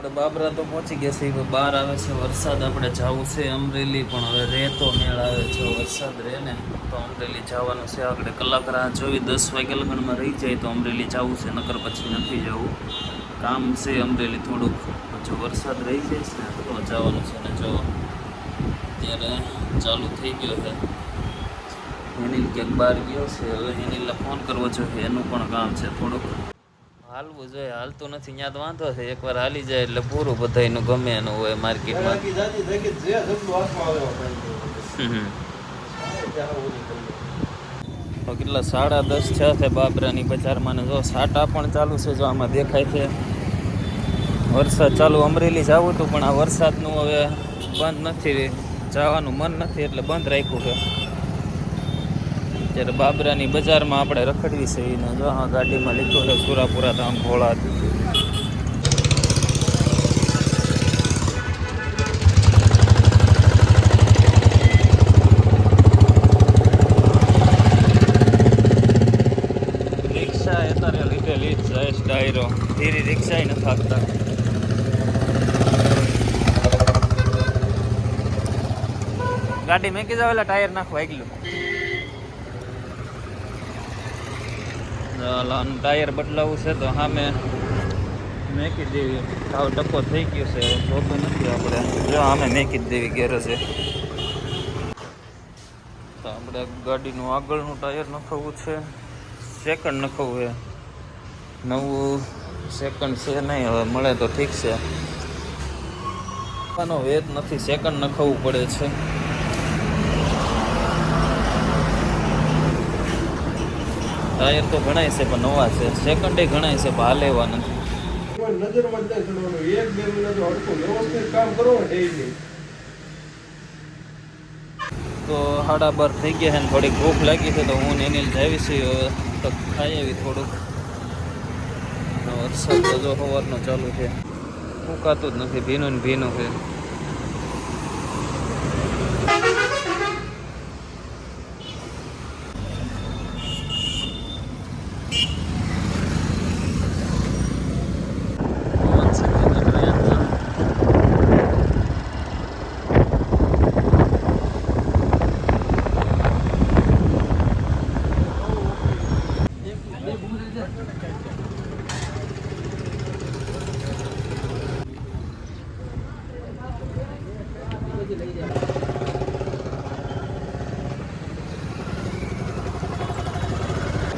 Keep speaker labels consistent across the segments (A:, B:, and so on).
A: આપણે બાબરા તો પહોંચી ગયા છે, બહાર આવે છે વરસાદ. આપણે જવું છે અમરેલી, પણ હવે રેતો મેળ આવે છે. વરસાદ રહે ને તો અમરેલી જવાનું છે. આપણે કલાક રાહ જોઈ, 10 વાગ્યા લગ્નમાં રહી જાય તો અમરેલી જવું છે, નકર પછી નથી જવું. કામ છે અમરેલી થોડુંક. જો વરસાદ રહી જાય છે ને તો જવાનું છે. ને જો અત્યારે ચાલુ થઈ ગયો છે. એનિલ ક્યાંક બહાર ગયો છે, હવે એનિલને ફોન કરવો જોઈએ, એનું પણ કામ છે થોડુંક. હાલવું જોઈએ, હાલતું નથી ત્યાં તો વાંધો છે. એકવાર હાલી જાય એટલે પૂરું, બધાયનું ગમે એનું હોય માર્કેટમાં. તો કેટલા 10:30 થયા છે બાબરાની બજારમાં. ને જો સાટા પણ ચાલુ છે, જો આમાં દેખાય છે. વરસાદ ચાલુ. અમરેલી જવું હતું પણ આ વરસાદનું હવે બંધ નથી, જવાનું મન નથી એટલે બંધ રાખ્યું છે. ત્યારે બાબરાની બજારમાં આપણે રખડવી છે એને જો હા ગાડીમાં લીધું છે સુરાપુરા ધામ ભોળા. રિક્ષા અત્યારે લીધેલી જ જાય ડાયરો, ધીરી રિક્ષા નથી થાકતા. ગાડી મેકી જાવ એટલે ટાયર નાખવા એકલું. ટાયર બદલાવું છે તો સામે મેકી દેવી. સાવ ટપ્પો થઈ ગયો છે, જોતું નથી આપણે. જો આમે મેકી જ દેવી ગેરેજે. તો આપણે ગાડીનું આગળનું ટાયર નખાવવું છે, સેકન્ડ નખાવવું છે. નવું સેકન્ડ છે નહીં, હવે મળે તો ઠીક છે. આનો વેત નથી, સેકન્ડ નખાવવું પડે છે. ટાયર તો ઘણાય છે પણ નવા છે, સેકન્ડ એ ઘણાય છે પણ હાલે એવા નથી. તો 12:30 થઈ ગયા છે ને થોડીક ભૂખ લાગી છે, તો હું એનિલ જાવી છે હવે તો ખાઈ આવી થોડુંક. વરસાદ તો જો સવારનો ચાલુ છે, ફૂંકાતું જ નથી, ભીનું ને ભીનું છે.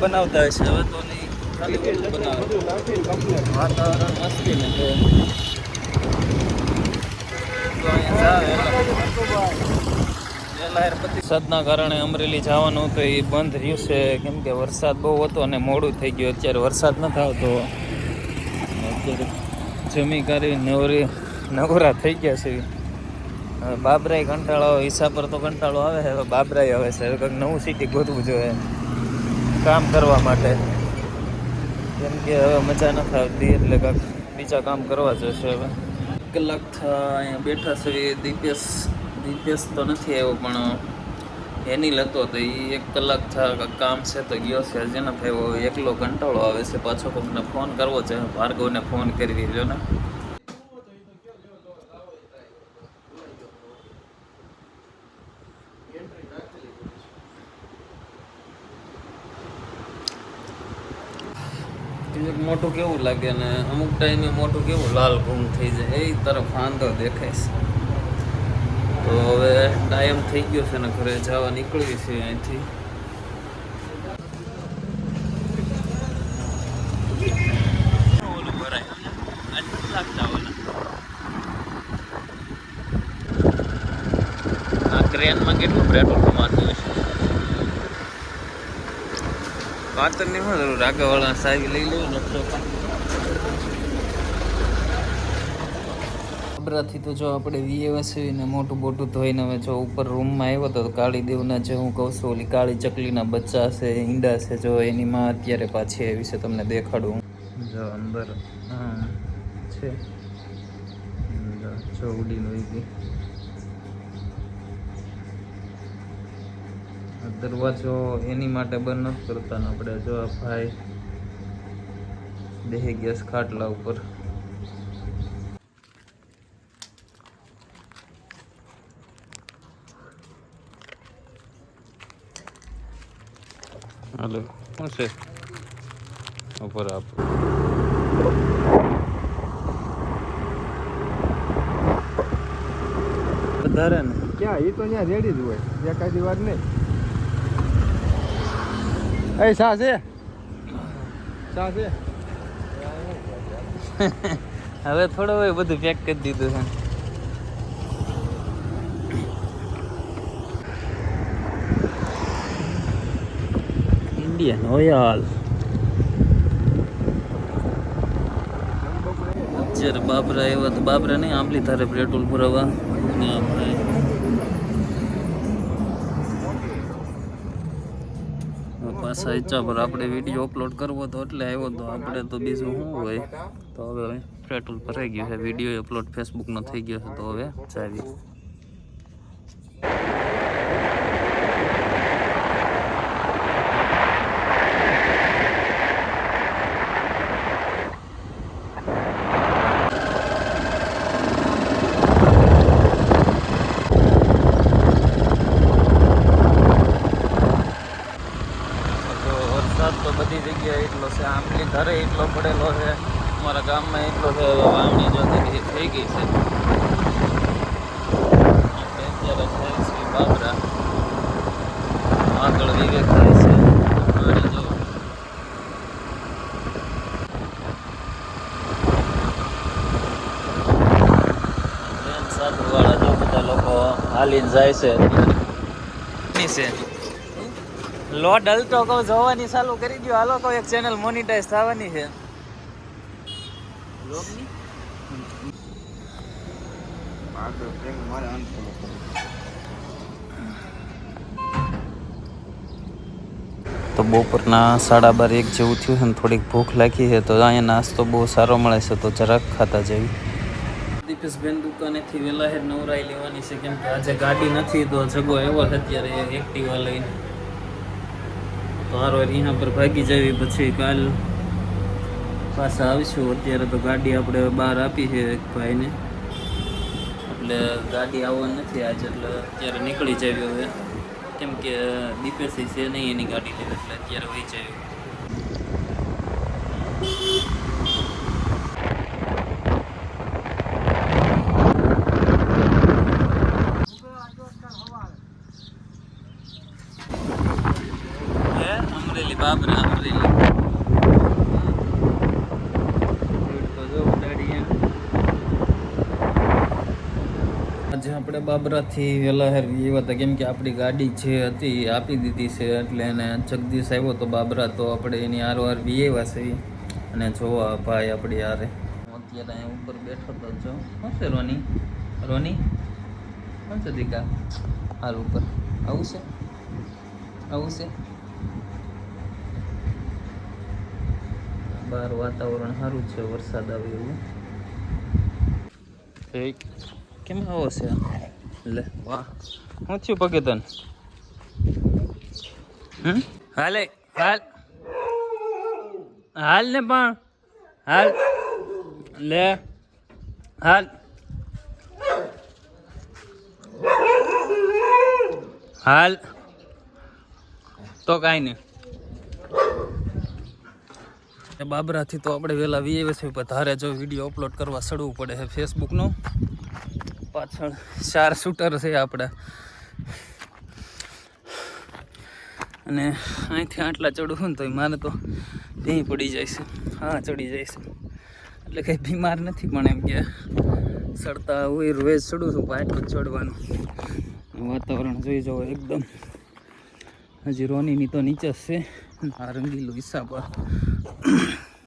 A: બનાવતા હશે હવે તો નહીં, ખાલી બધું બનાવે. વાતાવરણ મસ્તી ને તો વરસાદના કારણે અમરેલી જવાનું હતું એ બંધ રહ્યું છે, કેમ કે વરસાદ બહુ હતો અને મોડું થઈ ગયું. અત્યારે વરસાદ નથી આવતો, અત્યારે જમી કરી નવરા થઈ ગયા છે. હવે બાબરાય કંટાળો, હિસાબ પર તો કંટાળો આવે છે. હવે બાબરાય આવે છે, હવે કંઈક નવું સિટી ગોતવું જોઈએ કામ કરવા માટે, કેમ કે હવે મજા નથી આવતી, એટલે કાંઈક બીજા કામ કરવા જશે. હવે કલાક અહીંયા બેઠા છે. દીપેશ તો નથી આવ્યો, પણ એનિલ હતો તો એ 1 કલાક કામ છે તો ગયો છે, હજી નથી આવ્યો. એકલો કંટાળો આવે છે, પાછો કોઈને ફોન કરવો છે. ભાર્ગવને ફોન કરી દીધો ને. મોટું કેવું લાગે ને અમુક ટાઈમે મોટું કેવું લાલ ઘૂમ થઈ જાય, એ તરફ વાંધો દેખાય છે. તો હવે ટાઈમ થઈ ગયો છે ને ઘરે જવા નીકળવી છે અહીંથી. ઓલું ભરાય આ ક્રેનમાં કેટલું પેટ્રોલ કમાતું હશે. પાતરની શું જરૂર, આગળવાળા સારી લઈ લેવું ને. બાબરાથી તો જો આપણે વીએવસી ને મોટું બોટું ધોઈને હવે જો ઉપર રૂમમાં આવ્યો તો કાળી દેવના જે હું કહું છું ઓલી કાળી ચકલીના બચ્ચા છે, ઈંડા છે, જો એની માં અત્યારે પાછી આવી છે, તમને દેખાડું. જો અંદર છે, જો ઉડીને વહી ગઈ. દરવાજો એની માટે બંધ નથી કરતા ને આપણે જો આ ભાઈ બેહી ગયા ખાટલા ઉપર. હાલો શું છે ઉપર આપ વધારે ને
B: ક્યાં એ તો ત્યાં રેડી જ હોય એકાદી વાર નહીં એ શા છે
A: હવે થોડો હોય બધું પેક કરી દીધું છે ઇન્ડિયન ઓઇલ અત્યારે બાબરા એવા તો બાબરા નહીં આંબલી તારે પેટ્રોલ પુરાવા ને આપણે પાછા ઈચ્છા પર આપણે વિડીયો અપલોડ કરવો તો એટલે આવ્યો તો આપણે તો બીજું શું હોય તો હવે પેટ્રોલ ભરાઈ ગયું છે વિડીયો અપલોડ ફેસબુકનો થઈ ગયો છે તો હવે ચાવી તો બધી જગ્યાએ એટલો છે આંબલી ઘરે એટલો પડેલો છે અમારા ગામમાં એટલો છે વાવણી જો થઈ ગઈ છે અત્યારે થાય છે બાબરા આગળ વિવેક થાય છે પાણી જો ટ્રેન સાધુવાળા જો બધા લોકો હાલીને જાય છે અત્યારે લોડ હલતો કહું જોવાની ચાલુ કરી દો હાલો કહું એક ચેનલ મોનિટાઈઝ થવાની છે તો બપોરના 12:30 જેવું થયું છે ને થોડીક ભૂખ લાગી છે તો અહીંયા નાસ્તો બહુ સારો મળે છે તો જરાક ખાતા જઈએ દીપેશબેન દુકાનેથી વહેલા હેર નવરાઈ લેવાની છે કેમ કે આજે ગાડી નથી તો જગો એવો છે અત્યારે એક્ટિવા લઈને તો હારો અહીંયા પર ભાગી જવી પછી કાલ પાછા આવીશું અત્યારે તો ગાડી આપણે બહાર આપી છે એક ભાઈને એટલે ગાડી આવવાની નથી આજે એટલે અત્યારે નીકળી જવી હવે કેમ કે દીપેશી છે નહીં એની ગાડી લેવી એટલે અત્યારે વહી જવી બાબરા અમરેલી આજે આપણે બાબરાથી વહેલા હેરવી એવા હતા કેમ કે આપણી ગાડી જે હતી આપી દીધી છે એટલે એને જગદીશ આવ્યો તો બાબરા તો આપણે એની આરવાર વી એવા છે અને જોવા ભાઈ આપણી હારે અત્યારે અહીંયા ઉપર બેઠો તો જો શું છે રોની રોની શું છે દીકા હાલ ઉપર આવું છે આવું છે બહાર વાતાવરણ સારું છે વરસાદ આવે એવું કેમ આવો છે લે વાહ શું થયું પગે તને હાલે હાલ હાલ ને પણ હાલ લે હાલ હાલ તો કાંઈ નહીં બાબરાથી તો આપણે વહેલા વીએ છે પણ ધારે જો વિડીયો અપલોડ કરવા ચડવું પડે છે ફેસબુકનો પાછળ 4 શૂટર છે આપણા અને અહીંથી આટલા ચડવું ને તો મારે તો ભીં પડી જાય છે હા ચડી જાય છે એટલે કંઈ બીમાર નથી પણ એમ કે ચડતા હોય રોજ ચડું છું પણ આટલું ચડવાનું વાતાવરણ જોઈ જાઓ એકદમ હજી રોનીની તો નીચે જ છે આ રંગીલું હિસાબ